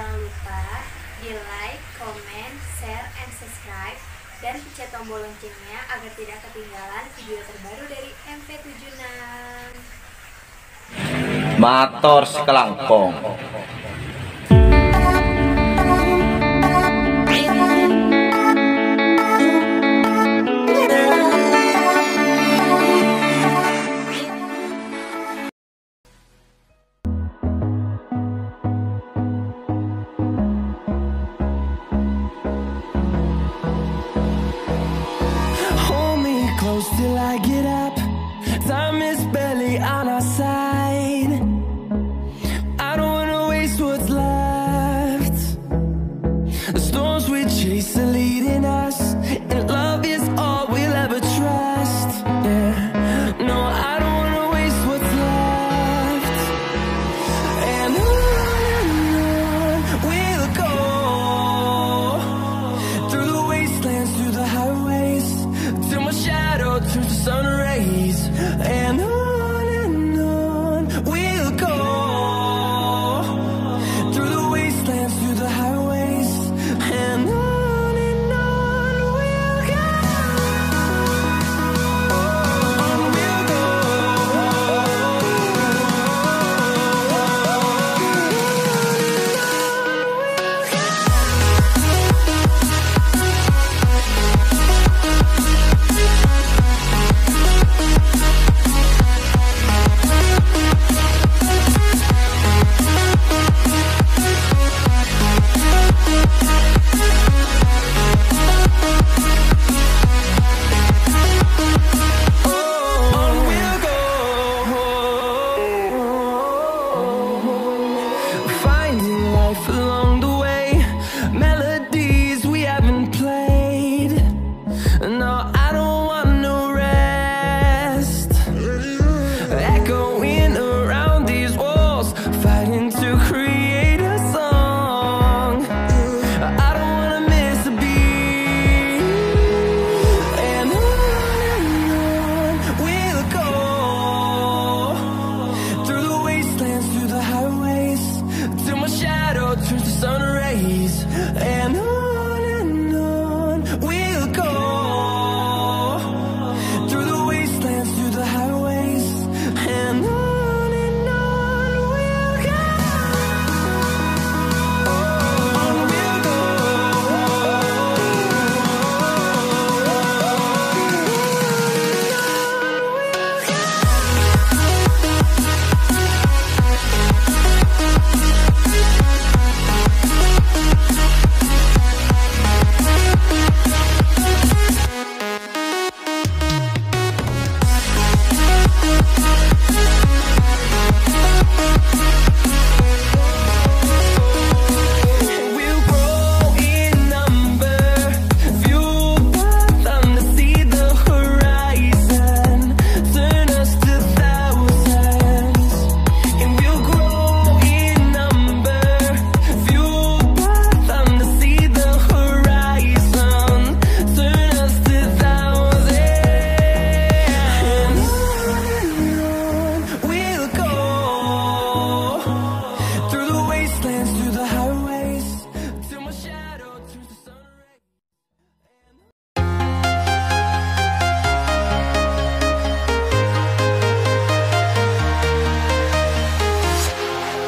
Jangan lupa di like, comment, share, and subscribe, dan pencet tombol loncengnya agar tidak ketinggalan video terbaru dari MP76. Mator sekelangkong. Till I get up, time is barely on our side. I don't wanna waste what's left. The storms we chase are leading us, and love is all we'll ever trust. Yeah, no, I don't wanna waste what's left. And on we'll go, through the wastelands, through the highways, till my shadow turns to sun rays. And on we'll go, through the wastelands, through the highways. And on we'll go, on we'll go. Finding life along the way, melodies we haven't played. No, I don't want no rest. Echoing around these walls, fighting to create a song. I don't wanna miss a beat. And on we'll go, through the wastelands, through the highways, till my shadow turns to sun rays. And on we'll go, through the wastelands, through the highways. And on we'll go, on we'll go. We'll grow in number, fueled by them to see the horizon, turn us to thousands. And we'll grow in number, fueled by them to see the horizon, turn us to thousands. And on we'll go, through the wastelands, through the highways, till my shadow turns to sun rays.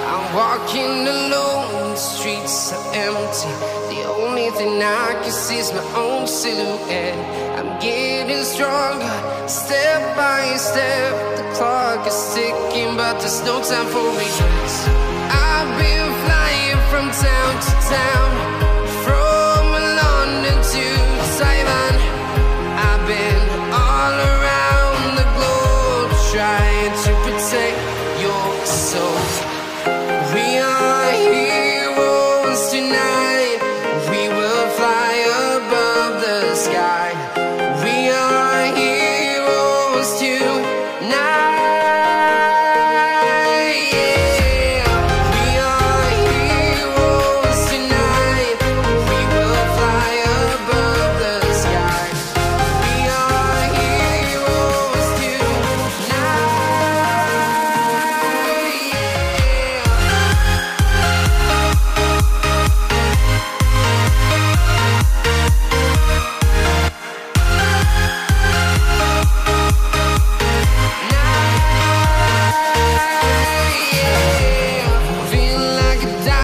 I'm walking alone, the streets are empty. The only thing I can see is my own silhouette. I'm getting stronger, step by step. The clock is ticking, but there's no time for me.